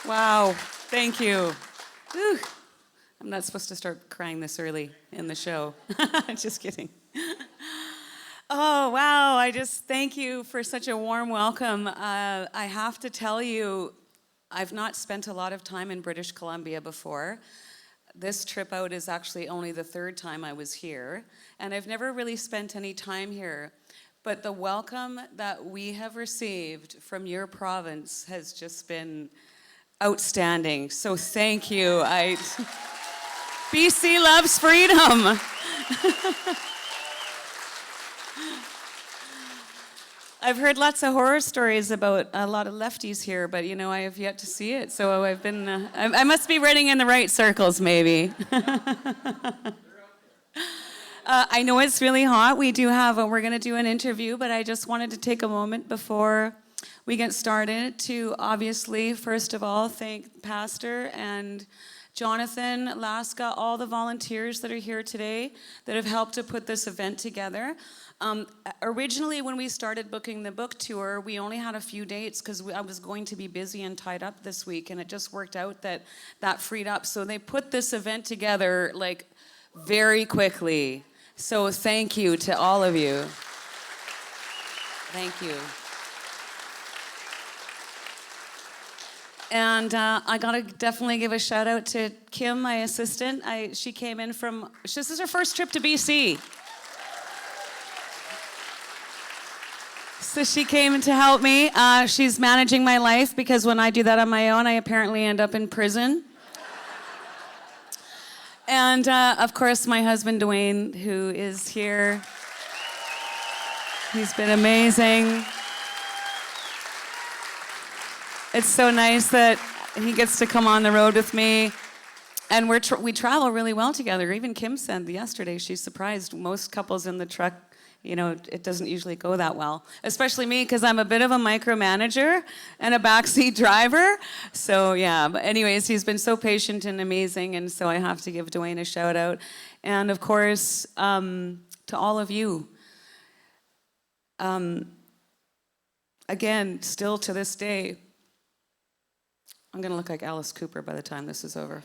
Wow, thank you. Whew. I'm not supposed to start crying this early in the show. Just kidding. Oh, wow, I just thank you for such a warm welcome. I have to tell you, I've not spent a lot of time in British Columbia before. This trip out is actually only the third time I was here, and I've never really spent any time here. But the welcome that we have received from your province has just been outstanding. So thank you. BC loves freedom. I've heard lots of horror stories about a lot of lefties here, but you know, I have yet to see it. So I've been, I must be running in the right circles, maybe. I know it's really hot. We're going to do an interview, but I just wanted to take a moment before we get started to obviously, first of all, thank Pastor and Jonathan, Laska, all the volunteers that are here today that have helped to put this event together. Originally, when we started booking the book tour, we only had a few dates because I was going to be busy and tied up this week, and it just worked out that freed up. So they put this event together like very quickly. So thank you to all of you. Thank you. And I gotta definitely give a shout out to Kim, my assistant. She came in this is her first trip to BC. So she came to help me. She's managing my life because when I do that on my own, I apparently end up in prison. And of course, my husband, Dwayne, who is here. He's been amazing. It's so nice that he gets to come on the road with me. And we travel really well together. Even Kim said yesterday, she's surprised most couples in the truck, you know, it doesn't usually go that well. Especially me, because I'm a bit of a micromanager and a backseat driver. So yeah, but anyways, he's been so patient and amazing, and so I have to give Dwayne a shout out. And of course, to all of you. Again, still to this day, I'm gonna look like Alice Cooper by the time this is over.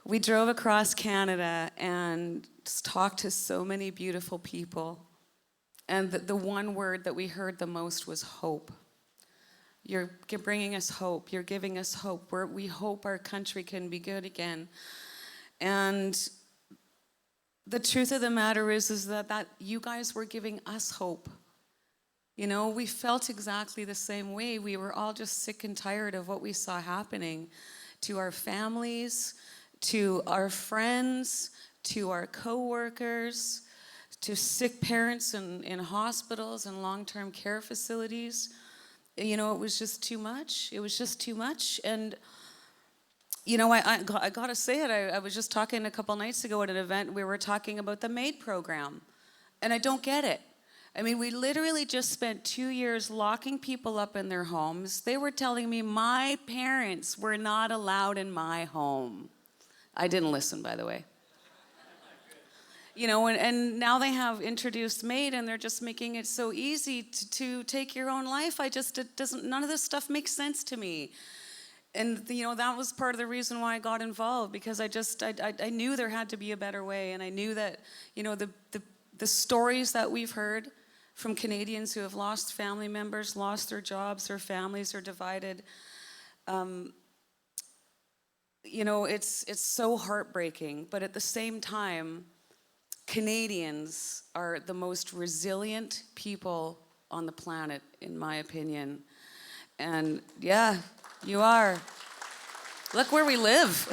We drove across Canada and talked to so many beautiful people. And the one word that we heard the most was hope. You're bringing us hope. You're giving us hope. We hope our country can be good again. And the truth of the matter is that you guys were giving us hope. You know, we felt exactly the same way. We were all just sick and tired of what we saw happening to our families, to our friends, to our co-workers, to sick parents in hospitals and long-term care facilities. You know, it was just too much. It was just too much. And, you know, I got to say it. I was just talking a couple nights ago at an event. We were talking about the MAID program. And I don't get it. I mean, we literally just spent 2 years locking people up in their homes. They were telling me my parents were not allowed in my home. I didn't listen, by the way. You know, and now they have introduced MAID, and they're just making it so easy to take your own life. None of this stuff makes sense to me. And, you know, that was part of the reason why I got involved, because I knew there had to be a better way, and I knew that, you know, the stories that we've heard from Canadians who have lost family members, lost their jobs, their families are divided. You know, it's so heartbreaking, but at the same time, Canadians are the most resilient people on the planet, in my opinion. And yeah, you are. Look where we live.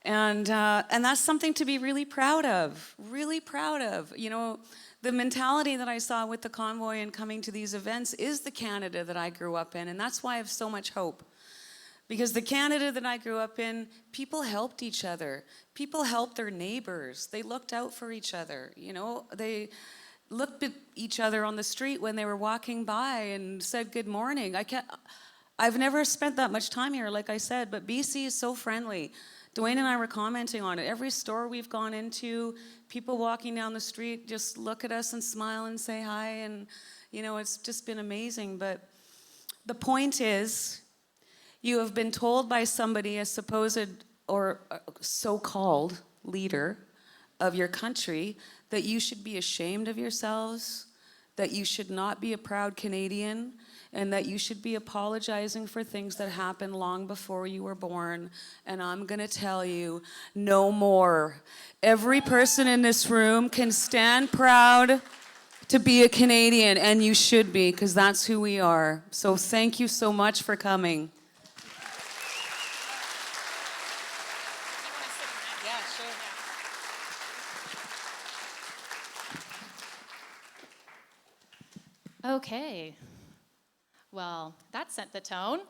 And that's something to be really proud of, really proud of. You know, the mentality that I saw with the Convoy and coming to these events is the Canada that I grew up in, and that's why I have so much hope. Because the Canada that I grew up in, people helped each other. People helped their neighbors. They looked out for each other, you know. They looked at each other on the street when they were walking by and said good morning. I've never spent that much time here, like I said, but BC is so friendly. Dwayne and I were commenting on it. Every store we've gone into, people walking down the street just look at us and smile and say hi, and you know, it's just been amazing. But The point is, you have been told by somebody, a supposed or so-called leader of your country, that you should be ashamed of yourselves, that you should not be a proud Canadian, and that you should be apologizing for things that happened long before you were born. And I'm gonna tell you, no more. Every person in this room can stand proud to be a Canadian, and you should be, because that's who we are. So thank you so much for coming. Yeah, sure. Okay. Well, that set the tone.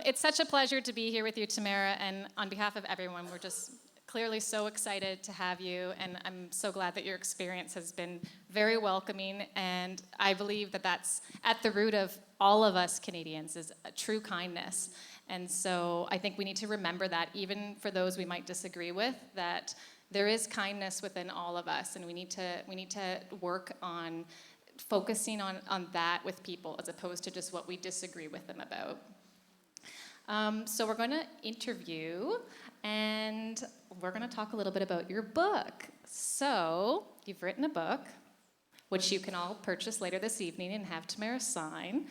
It's such a pleasure to be here with you, Tamara, and on behalf of everyone, we're just clearly so excited to have you, and I'm so glad that your experience has been very welcoming, and I believe that that's at the root of all of us Canadians, is a true kindness. And so I think we need to remember that, even for those we might disagree with, that there is kindness within all of us, and we need to work on focusing on that with people as opposed to just what we disagree with them about. So we're going to interview, and we're going to talk a little bit about your book. So you've written a book, which you can all purchase later this evening and have Tamara sign.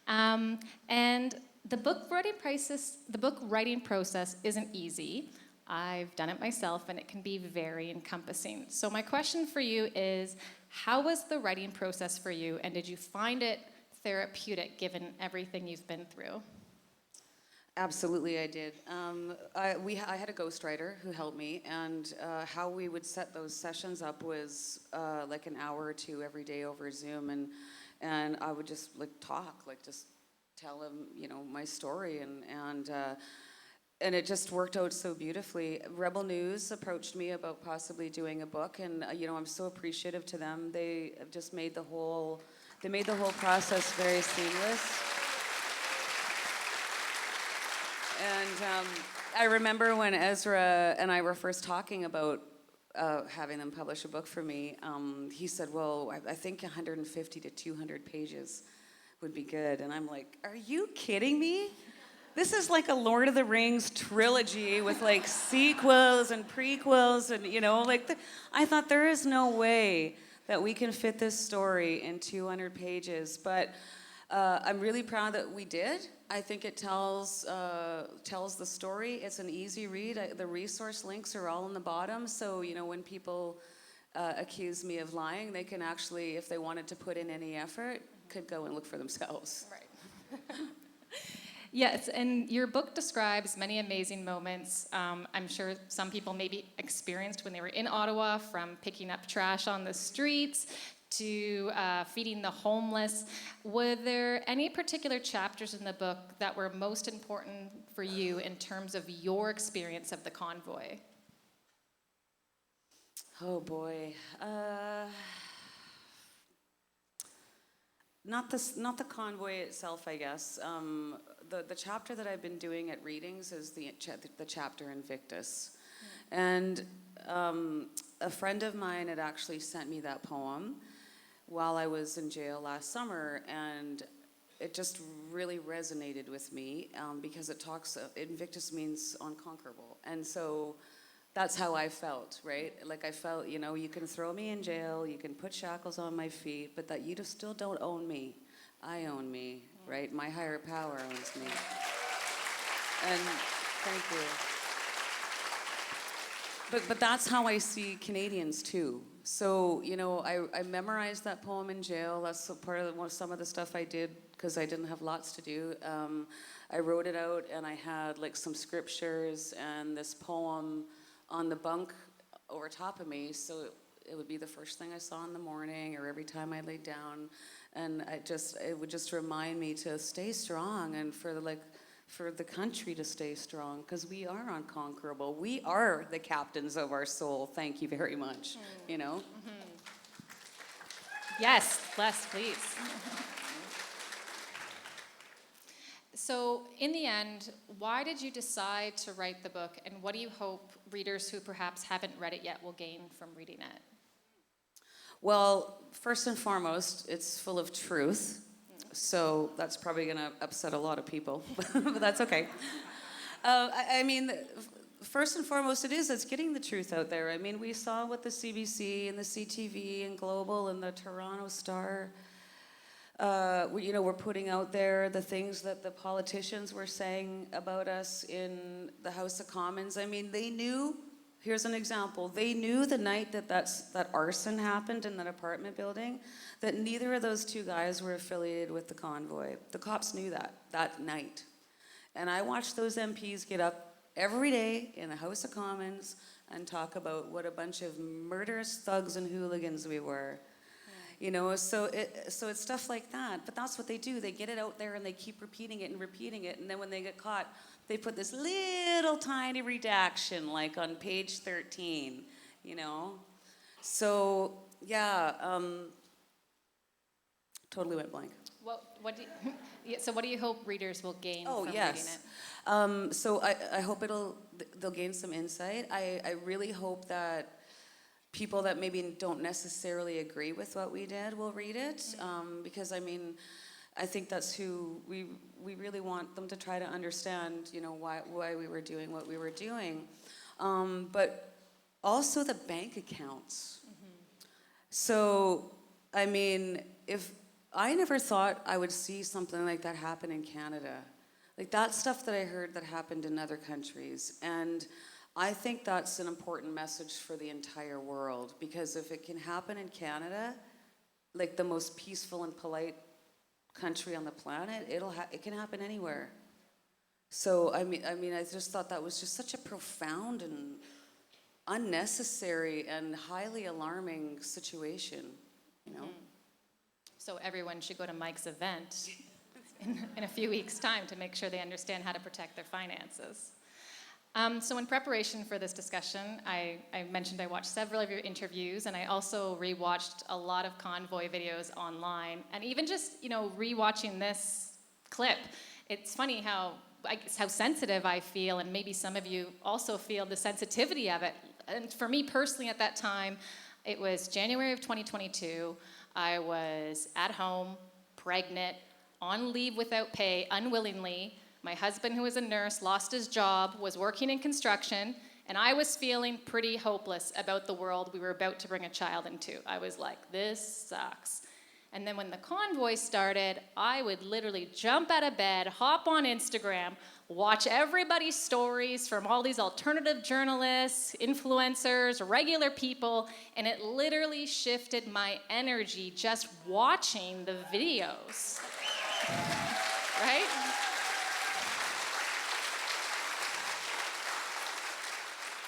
And the book writing process isn't easy. I've done it myself, and it can be very encompassing. So my question for you is, how was the writing process for you, and did you find it therapeutic given everything you've been through? Absolutely, I did. I had a ghostwriter who helped me, and how we would set those sessions up was like an hour or two every day over Zoom, and I would just talk, just tell him, my story, and it just worked out so beautifully. Rebel News approached me about possibly doing a book, and I'm so appreciative to them. They have just made the whole process very seamless. And I remember when Ezra and I were first talking about having them publish a book for me, he said, well, I think 150 to 200 pages would be good. And I'm like, are you kidding me? This is like a Lord of the Rings trilogy with sequels and prequels and I thought there is no way that we can fit this story in 200 pages, but I'm really proud that we did. I think it tells the story. It's an easy read. The resource links are all in the bottom, so when people accuse me of lying, they can actually, if they wanted to put in any effort, could go and look for themselves. Right. Yes, and your book describes many amazing moments. I'm sure some people maybe experienced when they were in Ottawa, from picking up trash on the streets to feeding the homeless. Were there any particular chapters in the book that were most important for you in terms of your experience of the convoy? Oh boy. Not the convoy itself, I guess. The chapter that I've been doing at readings is the chapter Invictus. And a friend of mine had actually sent me that poem while I was in jail last summer, and it just really resonated with me because Invictus means unconquerable. And so that's how I felt, right? I felt, you can throw me in jail, you can put shackles on my feet, but that you just still don't own me. I own me, right? My higher power owns me. And thank you. But that's how I see Canadians too. So, I memorized that poem in jail. That's part of some of the stuff I did because I didn't have lots to do. I wrote it out, and I had some scriptures and this poem on the bunk over top of me, so it would be the first thing I saw in the morning or every time I laid down, and it would just remind me to stay strong, and for the country to stay strong, because we are unconquerable. We are the captains of our soul. Thank you very much. Mm-hmm. Yes, Les, please. So, in the end, why did you decide to write the book, and what do you hope readers who perhaps haven't read it yet will gain from reading it? Well, first and foremost, it's full of truth. So that's probably going to upset a lot of people, but that's okay. I mean, first and foremost, it's getting the truth out there. I mean, we saw what the CBC and the CTV and Global and the Toronto Star, we're putting out there, the things that the politicians were saying about us in the House of Commons. I mean, they knew, here's an example, they knew the night that arson happened in that apartment building, that neither of those two guys were affiliated with the Convoy. The cops knew that night. And I watched those MPs get up every day in the House of Commons and talk about what a bunch of murderous thugs and hooligans we were. So it's stuff like that. But that's what they do. They get it out there and they keep repeating it. And then when they get caught, they put this little tiny redaction, like on page 13, So, yeah, totally went blank. So what do you hope readers will gain from reading it? So I hope they'll gain some insight. I really hope that people that maybe don't necessarily agree with what we did will read it, because I mean, I think that's who we really want them to try to understand, why we were doing what we were doing, but also the bank accounts. So I mean, if I never thought I would see something like that happen in Canada. Like that stuff that I heard that happened in other countries. And I think that's an important message for the entire world, because if it can happen in Canada, like the most peaceful and polite country on the planet, it can happen anywhere. So I mean, I just thought that was just such a profound and unnecessary and highly alarming situation, So everyone should go to Mike's event in a few weeks' time to make sure they understand how to protect their finances. So in preparation for this discussion, I mentioned I watched several of your interviews, and I also rewatched a lot of Convoy videos online. And even just, rewatching this clip, it's funny how sensitive I feel, and maybe some of you also feel the sensitivity of it. And for me personally at that time, it was January of 2022. I was at home, pregnant, on leave without pay, unwillingly. My husband, who was a nurse, lost his job, was working in construction, and I was feeling pretty hopeless about the world we were about to bring a child into. I was like, this sucks. And then when the Convoy started, I would literally jump out of bed, hop on Instagram, watch everybody's stories from all these alternative journalists, influencers, regular people, and it literally shifted my energy just watching the videos. Right?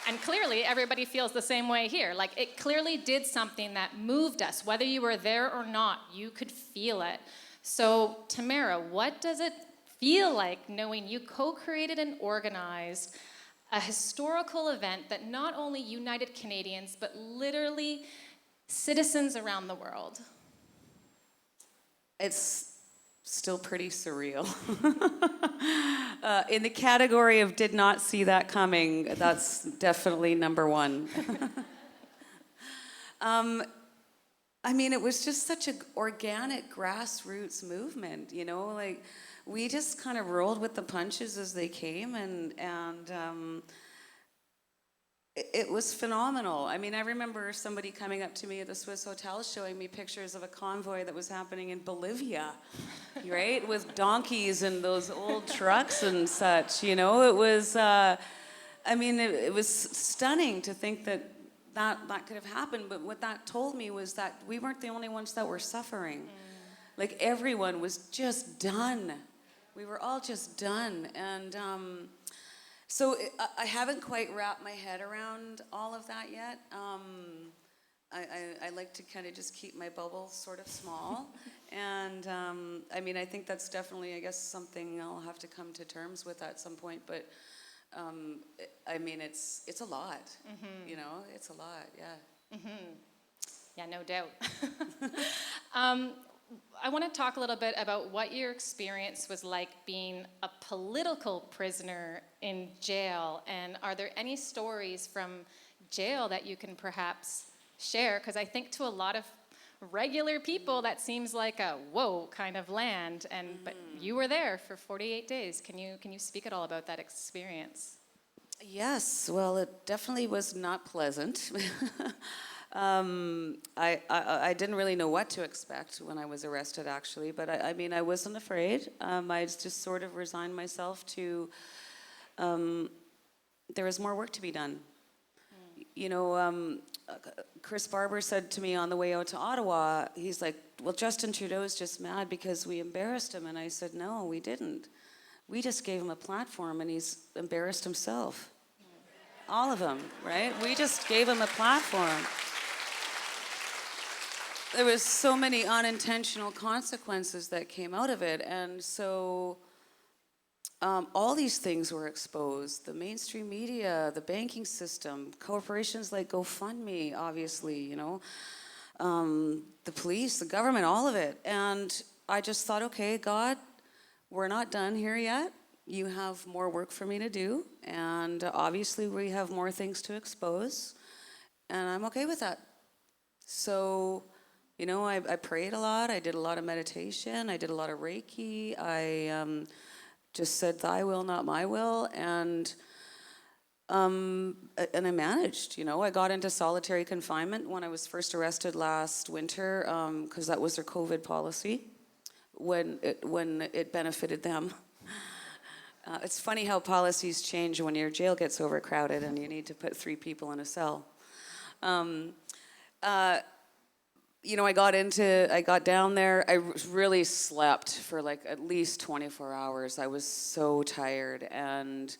And clearly, everybody feels the same way here. Like, it clearly did something that moved us. Whether you were there or not, you could feel it. So, Tamara, what does it feel like knowing you co-created and organized a historical event that not only united Canadians, but literally citizens around the world? It's still pretty surreal. In the category of did not see that coming, that's definitely number one. I mean, it was just such an organic grassroots movement, like we just kind of rolled with the punches as they came, and it was phenomenal. I mean, I remember somebody coming up to me at the Swiss Hotel showing me pictures of a convoy that was happening in Bolivia, right? With donkeys and those old trucks and such, It was, it was stunning to think that could have happened. But what that told me was that we weren't the only ones that were suffering. Like, everyone was just done. We were all just done. And so I haven't quite wrapped my head around all of that yet. I like to kind of just keep my bubble sort of small. And I think that's definitely, something I'll have to come to terms with at some point. But it's a lot, it's a lot, yeah. Yeah, no doubt. I want to talk a little bit about what your experience was like being a political prisoner in jail, and are there any stories from jail that you can perhaps share? Because I think to a lot of regular people, that seems like a whoa kind of land. But you were there for 48 days. Can you speak at all about that experience? Yes, well, it definitely was not pleasant. I didn't really know what to expect when I was arrested, actually, but I mean, I wasn't afraid. I just sort of resigned myself to there was more work to be done. You know, Chris Barber said to me on the way out to Ottawa, he's like, well, Justin Trudeau's just mad because we embarrassed him. And I said, no, we didn't. We just gave him a platform and he's embarrassed himself. All of them, right? We just gave him a platform. There was so many unintentional consequences that came out of it. And so all these things were exposed. The mainstream media, the banking system, corporations like GoFundMe, obviously, you know, the police, the government, all of it. And I just thought, okay, God, we're not done here yet. You have more work for me to do, and obviously we have more things to expose, and I'm okay with that. So, you know, I prayed a lot, I did a lot of meditation, I did a lot of Reiki, I just said, thy will, not my will, and I managed, you know. I got into solitary confinement when I was first arrested last winter, because that was their COVID policy, when it benefited them. It's funny how policies change when your jail gets overcrowded and you need to put 3 people in a cell. You know, I got down there. I really slept for like at least 24 hours. I was so tired. And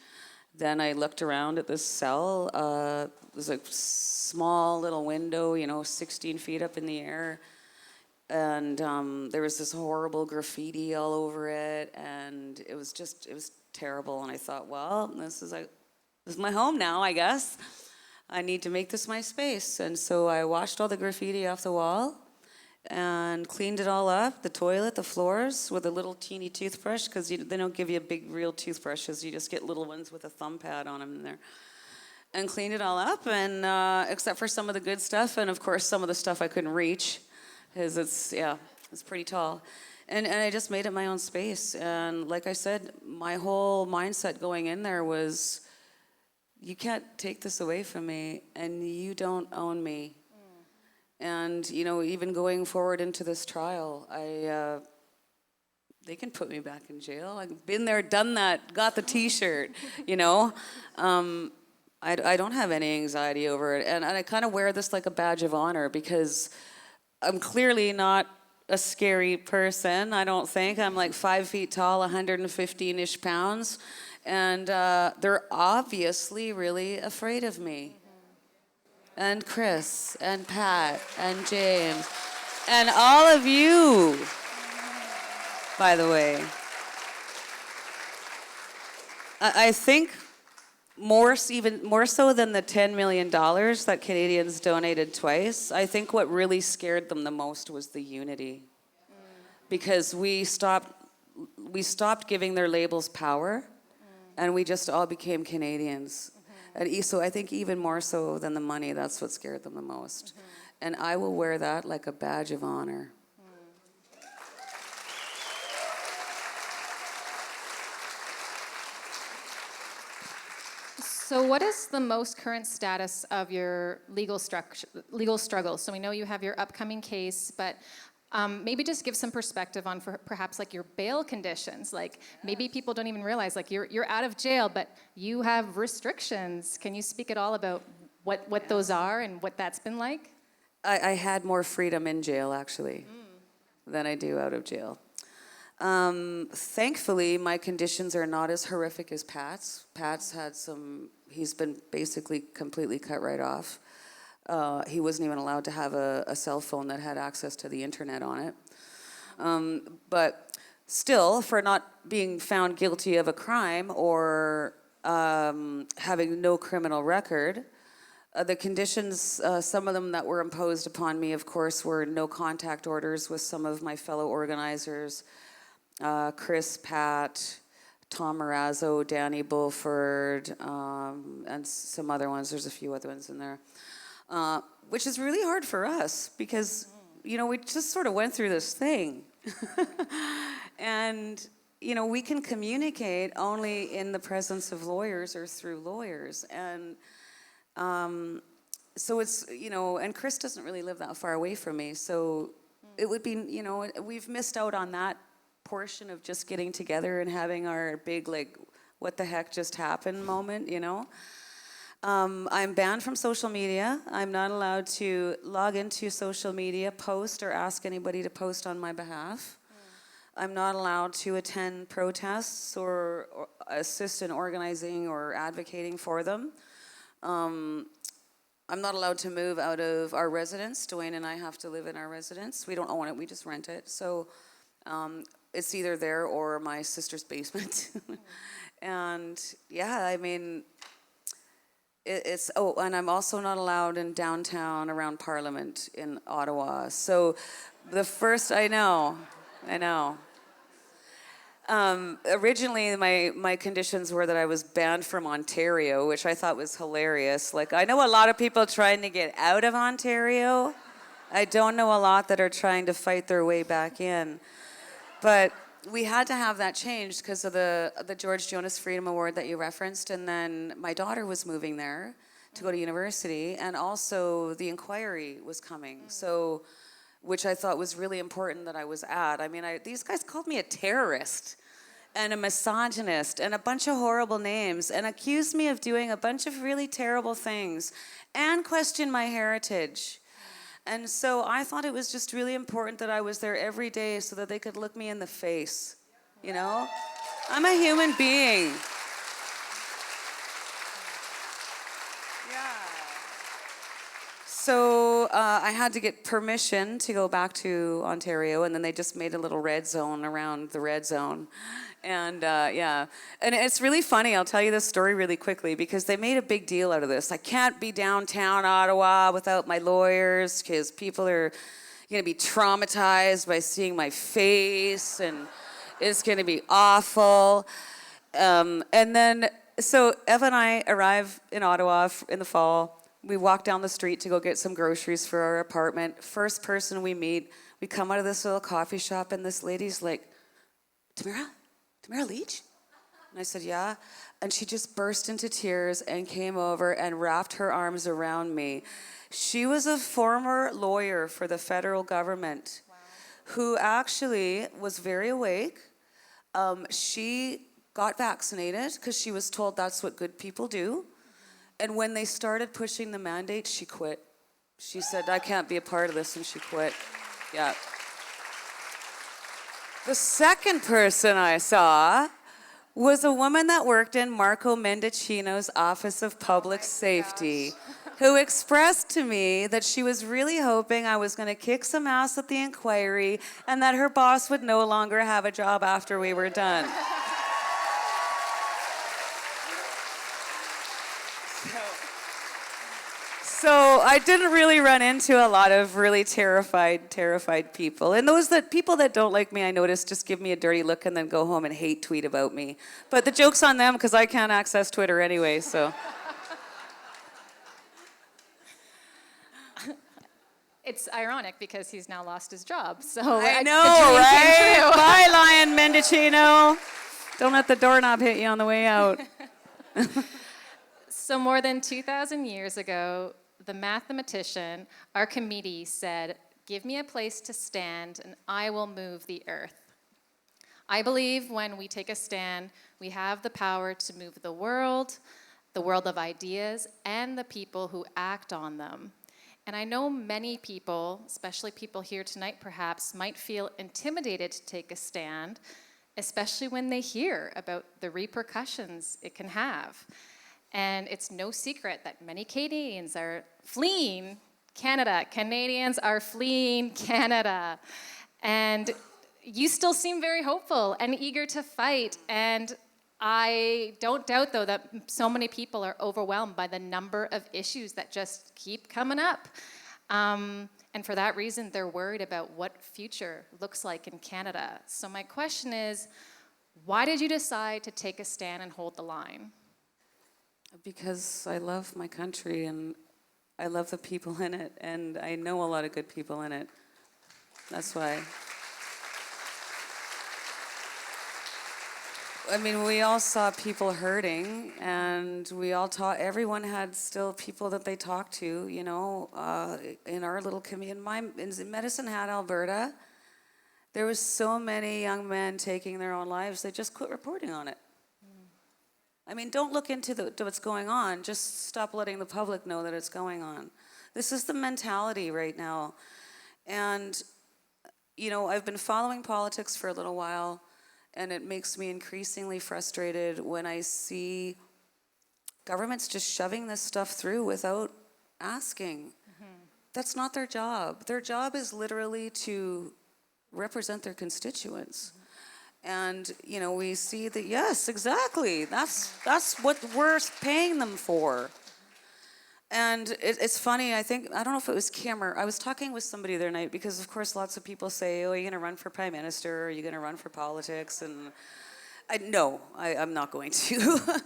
then I looked around at this cell. It was a small little window, you know, 16 feet up in the air. And there was this horrible graffiti all over it. And it was terrible. And I thought, well, this is my home now, I guess. I need to make this my space. And so I washed all the graffiti off the wall and cleaned it all up, the toilet, the floors, with a little teeny toothbrush, because they don't give you big real toothbrushes. You just get little ones with a thumb pad on them in there. And cleaned it all up, and except for some of the good stuff, and of course some of the stuff I couldn't reach, because it's pretty tall. And I just made it my own space. And like I said, my whole mindset going in there was, you can't take this away from me, and you don't own me. And, you know, even going forward into this trial, they can put me back in jail. I've been there, done that, got the T-shirt, you know. I don't have any anxiety over it. And I kind of wear this like a badge of honor, because I'm clearly not a scary person, I don't think. I'm like 5 feet tall, 115-ish pounds. And they're obviously really afraid of me. And Chris, and Pat, and James, and all of you, by the way. I think even more so than the $10 million that Canadians donated twice, I think what really scared them the most was the unity. Because we stopped giving their labels power, and we just all became Canadians. And so I think even more so than the money, that's what scared them the most. And I will wear that like a badge of honor. So what is the most current status of your legal struggle? So we know you have your upcoming case, but maybe just give some perspective on perhaps like your bail conditions. Like maybe people don't even realize, like you're out of jail, but you have restrictions. Can you speak at all about what those are and what that's been like? I had more freedom in jail, actually, than I do out of jail. Thankfully, my conditions are not as horrific as Pat's. He's been basically completely cut right off. He wasn't even allowed to have a cell phone that had access to the internet on it. But still, for not being found guilty of a crime or having no criminal record, the conditions, some of them that were imposed upon me, of course, were no contact orders with some of my fellow organizers, Chris, Pat, Tamara, Danny Bulford, and some other ones. There's a few other ones in there. Which is really hard for us, because we just sort of went through this thing. And, we can communicate only in the presence of lawyers or through lawyers. And so it's, and Chris doesn't really live that far away from me. So it would be, we've missed out on that portion of just getting together and having our big, like, what the heck just happened moment, I'm banned from social media. I'm not allowed to log into social media, post, or ask anybody to post on my behalf. I'm not allowed to attend protests or assist in organizing or advocating for them. I'm not allowed to move out of our residence. Dwayne and I have to live in our residence. We don't own it, we just rent it. So it's either there or my sister's basement. And yeah, I mean, and I'm also not allowed in downtown around Parliament in Ottawa. So I know. Originally, my conditions were that I was banned from Ontario, which I thought was hilarious. Like, I know a lot of people trying to get out of Ontario. I don't know a lot that are trying to fight their way back in. But we had to have that changed because of the George Jonas Freedom Award that you referenced, and then my daughter was moving there to go to university, and also the inquiry was coming. So, which I thought was really important that I was at. I mean, these guys called me a terrorist and a misogynist and a bunch of horrible names and accused me of doing a bunch of really terrible things and questioned my heritage. And so I thought it was just really important that I was there every day so that they could look me in the face, I'm a human being. So I had to get permission to go back to Ontario, and then they just made a little red zone around the red zone. And and it's really funny. I'll tell you this story really quickly because they made a big deal out of this. I can't be downtown Ottawa without my lawyers because people are going to be traumatized by seeing my face, and it's going to be awful. And then, so Eva and I arrive in Ottawa in the fall. We walk down the street to go get some groceries for our apartment. First person we meet, we come out of this little coffee shop, and this lady's like, Tamara Lich? And I said, yeah. And she just burst into tears and came over and wrapped her arms around me. She was a former lawyer for the federal government. Wow. Who actually was very awake. She got vaccinated because she was told that's what good people do. And when they started pushing the mandate, she quit. She said, I can't be a part of this, and she quit. Yeah. The second person I saw was a woman that worked in Marco Mendicino's Office of Public Safety, who expressed to me that she was really hoping I was going to kick some ass at the inquiry and that her boss would no longer have a job after we were done. So I didn't really run into a lot of really terrified people. And people that don't like me, I notice, just give me a dirty look and then go home and hate tweet about me. But the joke's on them because I can't access Twitter anyway, so. It's ironic because he's now lost his job. So I know, right? Bye, Lion Mendicino. Don't let the doorknob hit you on the way out. So more than 2,000 years ago, the mathematician Archimedes said, "Give me a place to stand and I will move the earth." I believe when we take a stand, we have the power to move the world of ideas, and the people who act on them. And I know many people, especially people here tonight perhaps, might feel intimidated to take a stand, especially when they hear about the repercussions it can have. And it's no secret that many Canadians are fleeing Canada. Canadians are fleeing Canada. And you still seem very hopeful and eager to fight. And I don't doubt, though, that so many people are overwhelmed by the number of issues that just keep coming up. And for that reason, they're worried about what future looks like in Canada. So my question is, why did you decide to take a stand and hold the line? Because I love my country and I love the people in it, and I know a lot of good people in it. That's why. I mean, we all saw people hurting, and we all taught. Everyone had still people that they talked to. You know, in our little community, in Medicine Hat, Alberta, there was so many young men taking their own lives. They just quit reporting on it. I mean, don't look into what's going on. Just stop letting the public know that it's going on. This is the mentality right now, and you know, I've been following politics for a little while. And it makes me increasingly frustrated when I see governments just shoving this stuff through without asking. That's not their job. Their job is literally to represent their constituents. And, you know, we see that, yes, exactly. That's what we're paying them for. And it's funny, I don't know if it was Kim or I was talking with somebody the other night because, of course, lots of people say, oh, are you going to run for prime minister? Are you going to run for politics? And no, I'm not going to.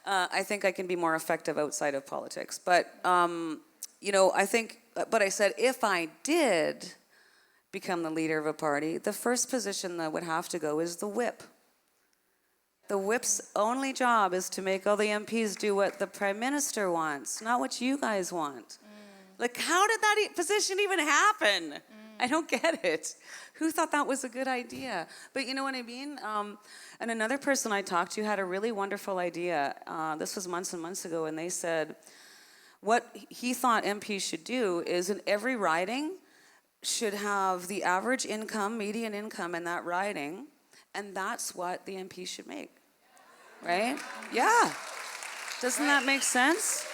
I think I can be more effective outside of politics. But, you know, but I said, if I did become the leader of a party, the first position that would have to go is the whip. The whip's only job is to make all the MPs do what the prime minister wants, not what you guys want. Like, how did that position even happen? I don't get it. Who thought that was a good idea? But you know what I mean? And another person I talked to had a really wonderful idea. This was months and months ago, and they said what he thought MPs should do is in every riding should have the average income, median income in that riding, and that's what the MP should make, right? Yeah. Doesn't that make sense?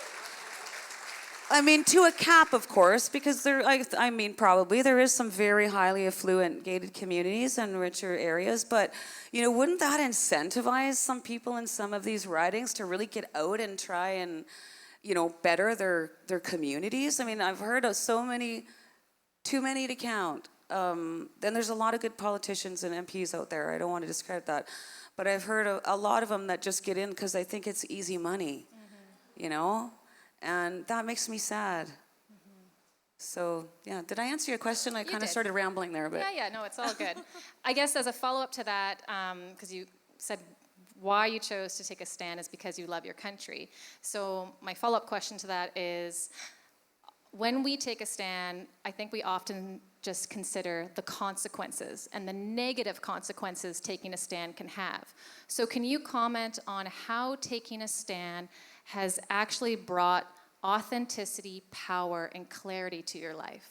I mean, to a cap, of course, because I mean, probably there is some very highly affluent gated communities and richer areas, but, you know, wouldn't that incentivize some people in some of these ridings to really get out and try and, you know, better their communities? I mean, I've heard of so many, too many to count. Then there's a lot of good politicians and MPs out there. I don't want to discredit that. But I've heard a lot of them that just get in because they think it's easy money, you know? And that makes me sad. So, yeah. Did I answer your question? I kind of started rambling there a bit. Yeah, no, it's all good. I guess as a follow-up to that, because you said why you chose to take a stand is because you love your country. So my follow-up question to that is, when we take a stand, I think we often just consider the consequences and the negative consequences taking a stand can have. So can you comment on how taking a stand has actually brought authenticity, power, and clarity to your life?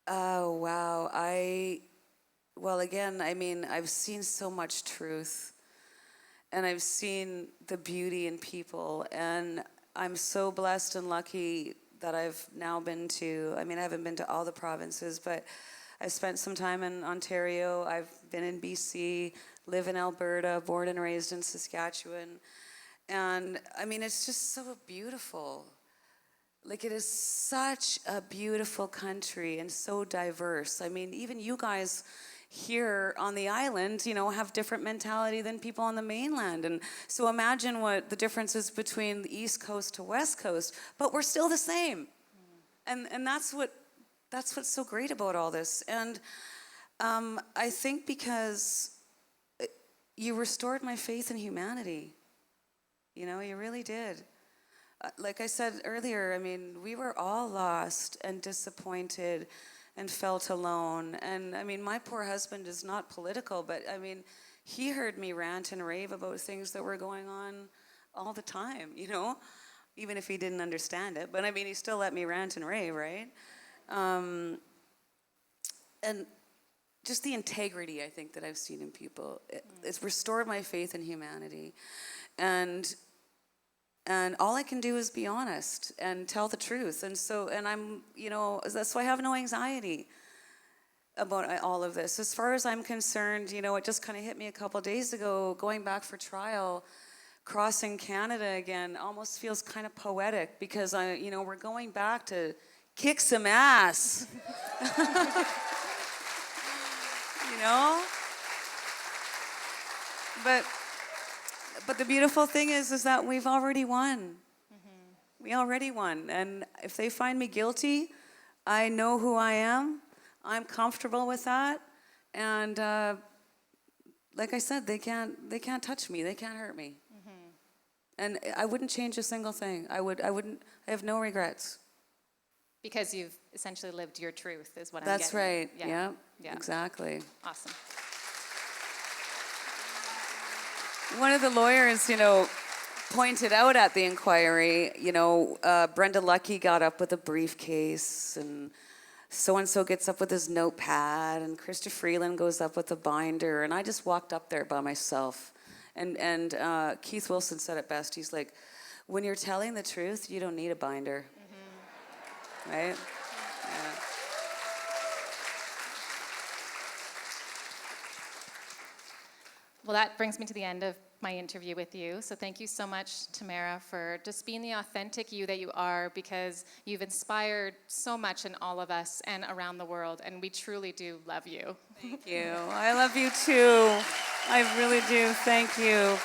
Oh, wow. Well, again, I mean, I've seen so much truth, and I've seen the beauty in people, and I'm so blessed and lucky that I've now been to, I mean, I haven't been to all the provinces, but I've spent some time in Ontario, I've been in BC, live in Alberta, born and raised in Saskatchewan. And I mean, it's just so beautiful. Like, it is such a beautiful country and so diverse. I mean, even you guys here on the island, you know, have different mentality than people on the mainland. And so imagine what the difference is between the East Coast to West Coast, but we're still the same. And that's what's so great about all this. And I think because you restored my faith in humanity. You know, you really did. Like I said earlier, I mean, we were all lost and disappointed and felt alone. And I mean, my poor husband is not political, but I mean, he heard me rant and rave about things that were going on all the time, you know, even if he didn't understand it. But I mean, he still let me rant and rave, right? And just the integrity, I think, that I've seen in people. It's restored my faith in humanity. And all I can do is be honest and tell the truth. And I'm, you know, that's why I have no anxiety about all of this. As far as I'm concerned, you know, it just kind of hit me a couple days ago, going back for trial, crossing Canada again, almost feels kind of poetic because you know, we're going back to kick some ass. You know? But the beautiful thing is that we've already won. We already won. And if they find me guilty, I know who I am. I'm comfortable with that. And like I said, they can't touch me. They can't hurt me. And I wouldn't change a single thing. I have no regrets. Because you've essentially lived your truth, is what I'm That's getting. right. Yeah. Yeah, exactly. Awesome. One of the lawyers, pointed out at the inquiry, Brenda Lucky got up with a briefcase, and so-and-so gets up with his notepad, and Krista Freeland goes up with a binder, and I just walked up there by myself. And Keith Wilson said it best. He's like, when you're telling the truth, you don't need a binder. Right? Yeah. Well, that brings me to the end of my interview with you. So thank you so much, Tamara, for just being the authentic you that you are, because you've inspired so much in all of us and around the world, and we truly do love you. Thank you. I love you too. I really do. Thank you.